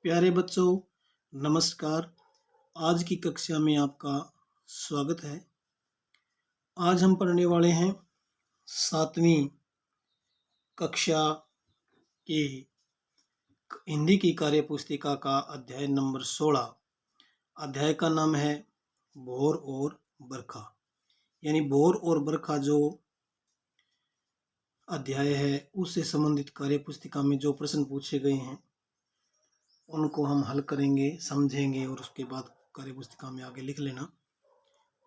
प्यारे बच्चों, नमस्कार। आज की कक्षा में आपका स्वागत है। आज हम पढ़ने वाले हैं 7वीं कक्षा की हिंदी की कार्य पुस्तिका का अध्याय नंबर 16। अध्याय का नाम है भोर और बरखा। यानी भोर और बरखा जो अध्याय है उससे संबंधित कार्य पुस्तिका में जो प्रश्न पूछे गए हैं उनको हम हल करेंगे, समझेंगे और उसके बाद कार्य पुस्तिका में आगे लिख लेना।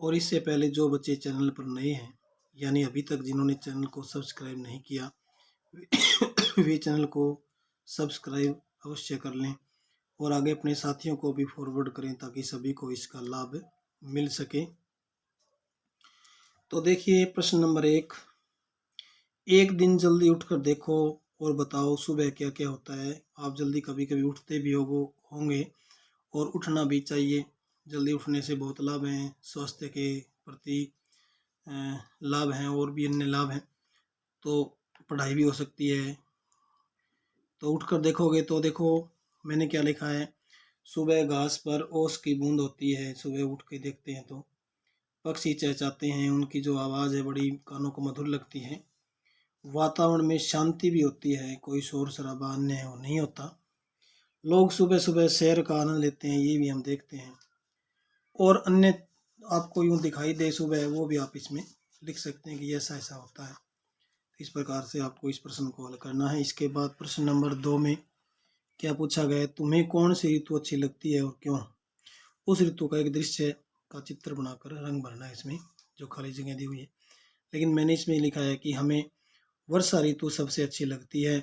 और इससे पहले जो बच्चे चैनल पर नए हैं यानी अभी तक जिन्होंने चैनल को सब्सक्राइब नहीं किया वे चैनल को सब्सक्राइब अवश्य कर लें और आगे अपने साथियों को भी फॉरवर्ड करें ताकि सभी को इसका लाभ मिल सके। तो देखिए प्रश्न नंबर 1। एक दिन जल्दी उठकर देखो और बताओ सुबह क्या क्या होता है। आप जल्दी कभी कभी उठते भी होंगे और उठना भी चाहिए। जल्दी उठने से बहुत लाभ हैं, स्वास्थ्य के प्रति लाभ हैं और भी अन्य लाभ हैं। तो पढ़ाई भी हो सकती है। तो उठकर देखोगे तो देखो मैंने क्या लिखा है। सुबह घास पर ओस की बूंद होती है। सुबह उठ के देखते हैं तो पक्षी चहचहाते हैं, उनकी जो आवाज़ है बड़ी कानों को मधुर लगती है। वातावरण में शांति भी होती है, कोई शोर शराबा अन्य नहीं होता। लोग सुबह सुबह सैर का आनंद लेते हैं, ये भी हम देखते हैं। और अन्य आपको यूं दिखाई दे सुबह, वो भी आप इसमें लिख सकते हैं कि ऐसा ऐसा होता है। इस प्रकार से आपको इस प्रश्न को हल करना है। इसके बाद प्रश्न नंबर 2 में क्या पूछा गया है, तुम्हें कौन सी ऋतु अच्छी लगती है और क्यों। उस ऋतु का एक दृश्य का चित्र बनाकर रंग भरना है इसमें, जो खाली जगह दी हुई है। लेकिन मैंने इसमें लिखा है कि हमें वर्षा ऋतु सबसे अच्छी लगती है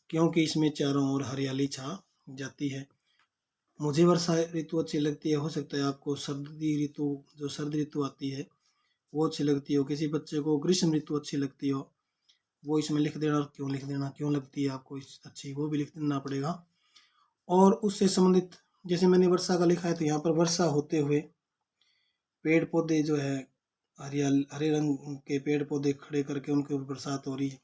क्योंकि इसमें चारों ओर हरियाली छा जाती है। मुझे वर्षा ऋतु अच्छी लगती है। हो सकता है आपको सर्दी ऋतु, जो सर्द ऋतु आती है वो अच्छी लगती हो। किसी बच्चे को ग्रीष्म ऋतु अच्छी लगती हो, वो इसमें लिख देना। और क्यों लिख देना, क्यों लगती है आपको इस अच्छी, वो भी लिख देना पड़ेगा। और उससे संबंधित जैसे मैंने वर्षा का लिखा है तो यहाँ पर वर्षा होते हुए पेड़ पौधे जो है हरे रंग के पेड़ पौधे खड़े करके उनके ऊपर बरसात हो रही है,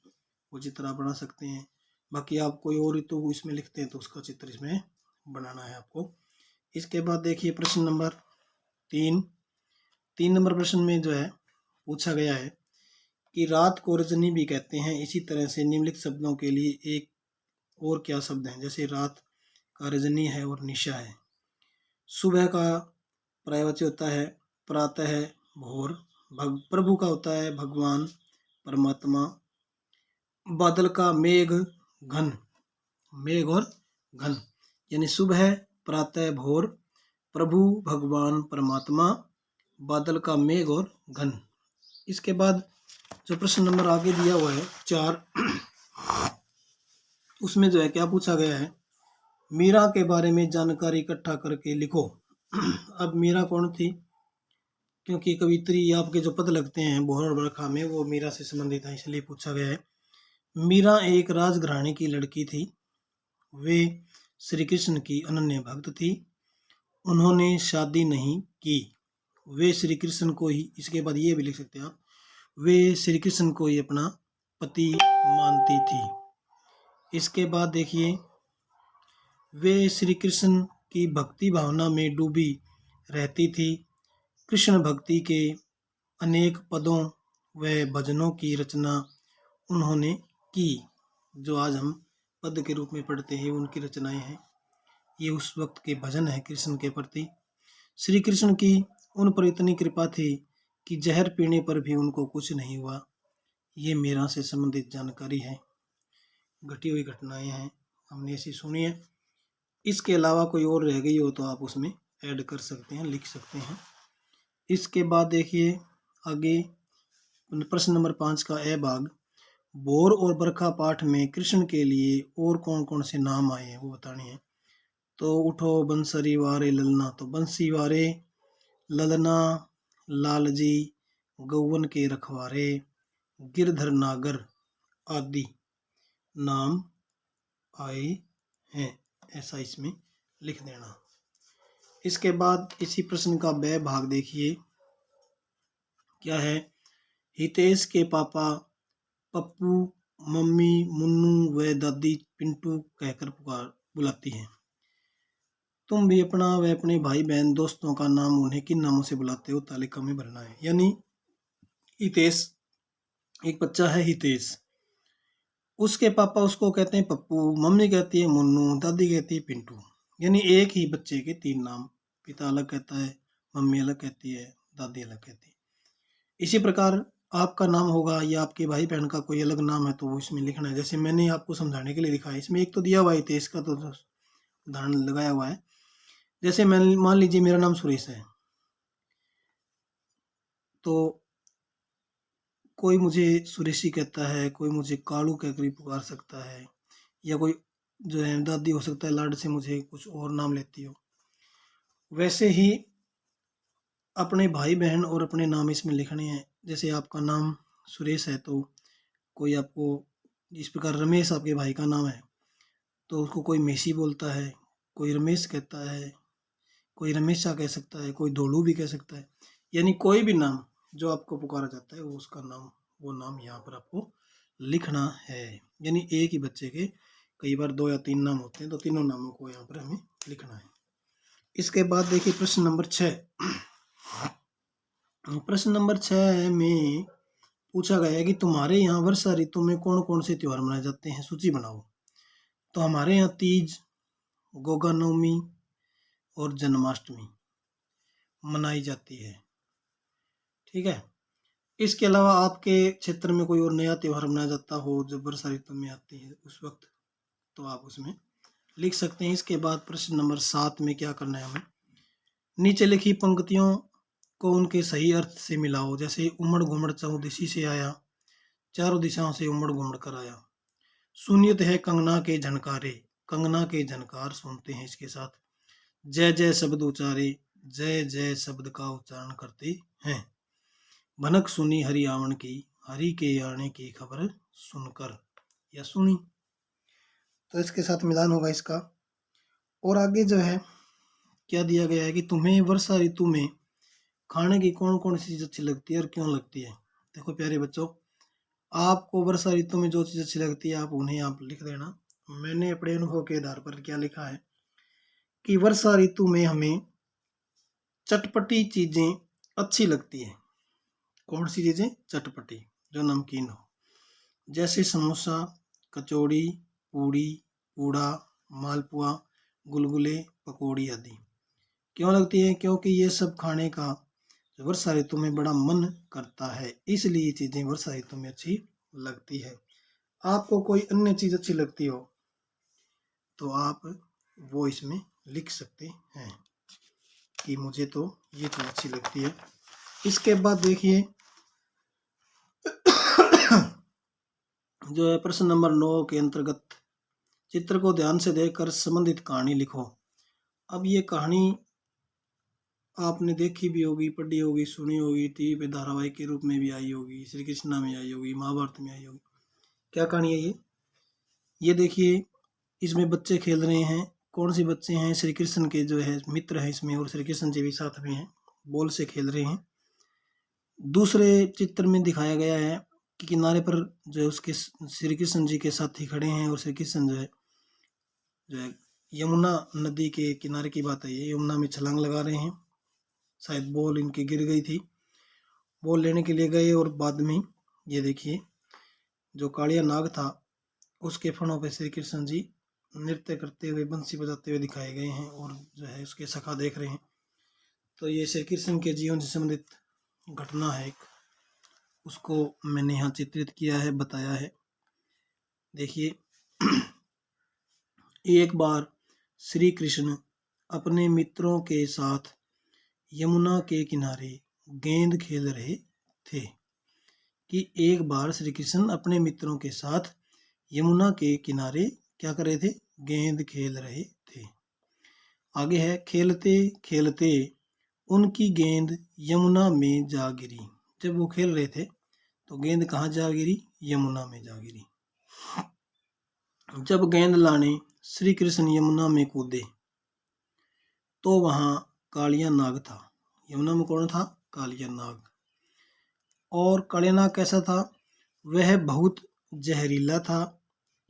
वो चित्र आप बना सकते हैं। बाकी आप कोई और ऋतु इसमें लिखते हैं तो उसका चित्र इसमें बनाना है आपको। इसके बाद देखिए प्रश्न नंबर 3 नंबर प्रश्न में जो है पूछा गया है कि रात को रजनी भी कहते हैं। इसी तरह से निम्नलिखित शब्दों के लिए एक और क्या शब्द हैं। जैसे रात का रजनी है और निशा है। सुबह का पर्यायवाची होता है प्रातः है भोर। प्रभु का होता है भगवान परमात्मा। बादल का मेघ घन, मेघ और घन, यानी सुबह प्रातः भोर प्रभु भगवान परमात्मा बादल का मेघ और घन। इसके बाद जो प्रश्न नंबर आगे दिया हुआ है 4, उसमें जो है क्या पूछा गया है, मीरा के बारे में जानकारी इकट्ठा करके लिखो। अब मीरा कौन थी, क्योंकि कवित्री आपके जो पद लगते हैं भोर और बरखा में वो मीरा से संबंधित है, इसलिए पूछा गया है। मीरा एक राजघराने की लड़की थी। वे श्री कृष्ण की अनन्य भक्त थी। उन्होंने शादी नहीं की। वे श्री कृष्ण को ही, इसके बाद ये भी लिख सकते हैं आप, वे श्री कृष्ण को ही अपना पति मानती थी। इसके बाद देखिए, वे श्री कृष्ण की भक्ति भावना में डूबी रहती थी। कृष्ण भक्ति के अनेक पदों व भजनों की रचना उन्होंने की। जो आज हम पद के रूप में पढ़ते हैं उनकी रचनाएं हैं। ये उस वक्त के भजन है कृष्ण के प्रति। श्री कृष्ण की उन पर इतनी कृपा थी कि जहर पीने पर भी उनको कुछ नहीं हुआ। ये मीरा से संबंधित जानकारी है, घटी हुई घटनाएं हैं, हमने ऐसी सुनी है। इसके अलावा कोई और रह गई हो तो आप उसमें ऐड कर सकते हैं, लिख सकते हैं। इसके बाद देखिए आगे प्रश्न नंबर 5 का ए भाग, भोर और बरखा पाठ में कृष्ण के लिए और कौन कौन से नाम आए हैं वो बताने हैं। तो उठो बंसरी वारे ललना, तो बंसी वारे ललना लालजी गौवन के रखवारे गिरधर नागर आदि नाम आए हैं, ऐसा इसमें लिख देना। इसके बाद इसी प्रश्न का ब भाग देखिए क्या है, हितेश के पापा पप्पू मम्मी मुन्नू व दादी पिंटू कहकर बुलाती हैं। तुम भी अपना व अपने भाई बहन दोस्तों का नाम उन्हें किन नामों से बुलाते हो तालिका में भरना है। यानी हितेश, एक बच्चा है हितेश, उसके पापा उसको कहते हैं पप्पू, मम्मी कहती है मुन्नू, दादी कहती है पिंटू। यानी एक ही बच्चे के तीन नाम, पिता अलग कहता है, मम्मी अलग कहती है, दादी अलग कहती है। इसी प्रकार आपका नाम होगा या आपके भाई बहन का कोई अलग नाम है तो वो इसमें लिखना है। जैसे मैंने आपको समझाने के लिए लिखा है, इसमें एक तो दिया हुआ है हितेश का, तो उदाहरण लगाया हुआ है। जैसे मैं मान लीजिए मेरा नाम सुरेश है, तो कोई मुझे सुरेशी कहता है, कोई मुझे कालू कहकर पुकार सकता है, या कोई जो है दादी हो सकता है लाड से मुझे कुछ और नाम लेती हो। वैसे ही अपने भाई बहन और अपने नाम इसमें लिखने हैं। जैसे आपका नाम सुरेश है तो कोई आपको, इस प्रकार रमेश आपके भाई का नाम है तो उसको कोई मेसी बोलता है, कोई रमेश कहता है, कोई रमेशा कह सकता है, कोई धोलू भी कह सकता है। यानी कोई भी नाम जो आपको पुकारा जाता है वो उसका नाम, वो नाम यहाँ पर आपको लिखना है। यानी एक ही बच्चे के कई बार 2 या 3 नाम होते हैं, तो तीनों नामों को यहाँ पर हमें लिखना है। इसके बाद देखिए प्रश्न नंबर 6। प्रश्न नंबर 6 में पूछा गया है कि तुम्हारे यहाँ वर्षा ऋतु में कौन कौन से त्योहार मनाए जाते हैं, सूची बनाओ। तो हमारे यहाँ तीज, गोगा नवमी और जन्माष्टमी मनाई जाती है। ठीक है। इसके अलावा आपके क्षेत्र में कोई और नया त्योहार मनाया जाता हो जब वर्षा ऋतु में आती है उस वक्त, तो आप उसमें लिख सकते हैं। इसके बाद प्रश्न नंबर 7 में क्या करना है हमें, नीचे लिखी पंक्तियों को उनके सही अर्थ से मिलाओ। जैसे उमड़ घुमड़ चहुदिशी से आया, चारों दिशाओं से उमड़ घुमड़ कर आया। सुनियत है कंगना के झनकारे, कंगना के झनकार सुनते हैं इसके साथ। जय जय शब्द उचारे, जय जय शब्द का उच्चारण करते हैं। भनक सुनी हरि आवन की, हरि के आने की खबर सुनकर या सुनी। तो इसके साथ मिलान होगा इसका। और आगे जो है क्या दिया गया है कि तुम्हें वर्षा ऋतु में खाने की कौन कौन सी चीज अच्छी लगती है और क्यों लगती है। देखो प्यारे बच्चों, आपको वर्षा ऋतु में जो चीज अच्छी लगती है आप उन्हें आप लिख देना। मैंने अपने अनुभव के आधार पर क्या लिखा है कि वर्षा ऋतु में हमें चटपटी चीजें अच्छी लगती है। कौन सी चीजें? चटपटी, जो नमकीन हो, जैसे समोसा, कचौड़ी, पूड़ी, पूड़ा, मालपुआ, गुलगुले, पकौड़ी आदि। क्यों लगती है? क्योंकि ये सब खाने का वर्षा ऋतु में बड़ा मन करता है, इसलिए ये चीजें वर्षा ऋतु में अच्छी लगती है। आपको कोई अन्य चीज अच्छी लगती हो तो आप वो इसमें लिख सकते हैं कि मुझे तो ये चीज अच्छी लगती है। इसके बाद देखिए जो है प्रश्न नंबर 9 के अंतर्गत चित्र को ध्यान से देखकर संबंधित कहानी लिखो। अब ये कहानी आपने देखी भी होगी, पढ़ी होगी, सुनी होगी, टीवी पे धारावाहिक के रूप में भी आई होगी, श्री कृष्णा में आई होगी, महाभारत में आई होगी। क्या कहानी है ये देखिए, इसमें बच्चे खेल रहे हैं। कौन से बच्चे हैं? श्री कृष्ण के जो है मित्र हैं इसमें, और श्री कृष्ण जी भी साथ में हैं, बॉल से खेल रहे हैं। दूसरे चित्र में दिखाया गया है कि किनारे पर जो है उसके श्री कृष्ण जी के साथी खड़े हैं, और श्री कृष्ण जो है यमुना नदी के किनारे की बात है, ये यमुना में छलांग लगा रहे हैं। शायद बॉल इनकी गिर गई थी, बॉल लेने के लिए गए, और बाद में ये देखिए जो कालिया नाग था उसके फणों पे श्री कृष्ण जी नृत्य करते हुए, बंसी बजाते हुए दिखाए गए हैं, और जो है उसके सखा देख रहे हैं। तो ये श्री कृष्ण के जीवन से संबंधित घटना है, उसको मैंने यहाँ चित्रित किया है, बताया है। देखिए एक बार श्री कृष्ण अपने मित्रों के साथ यमुना के किनारे गेंद खेल रहे थे। कि एक बार श्री कृष्ण अपने मित्रों के साथ यमुना के किनारे क्या कर रहे थे? गेंद खेल रहे थे। आगे है, खेलते खेलते उनकी गेंद यमुना में जा गिरी। जब वो खेल रहे थे तो गेंद कहाँ जा गिरी? यमुना में जा गिरी। जब गेंद लाने श्री कृष्ण यमुना में कूदे तो वहां कालिया नाग था। यमुना में कौन था? कालिया नाग। और कालिया नाग कैसा था? वह बहुत जहरीला था,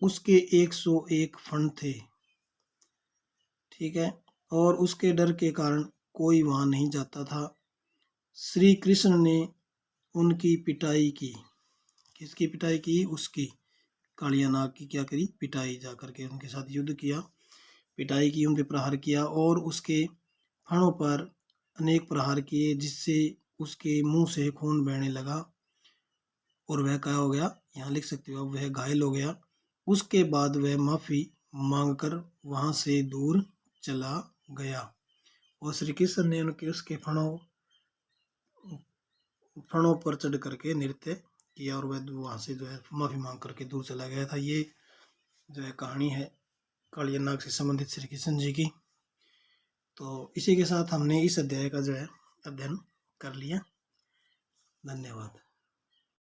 उसके 101 फन थे। ठीक है, और उसके डर के कारण कोई वहाँ नहीं जाता था। श्री कृष्ण ने उनकी पिटाई की। किसकी पिटाई की? उसकी, कालिया नाग की क्या करी? पिटाई। जा करके उनके साथ युद्ध किया, पिटाई की, उन पे प्रहार किया और उसके फणों पर अनेक प्रहार किए, जिससे उसके मुंह से खून बहने लगा और वह क्या हो गया? यहाँ लिख सकते हो, अब वह घायल हो गया। उसके बाद वह माफी मांगकर वहां से दूर चला गया और श्री कृष्ण ने उनके उसके फणों पर चढ़ करके नृत्य किया और वह वहां से जो है माफी मांग करके दूर चला गया था। ये जो है कहानी है कालिया नाग से संबंधित श्री कृष्ण जी की। तो इसी के साथ हमने इस अध्याय का जो है अध्ययन कर लिया। धन्यवाद।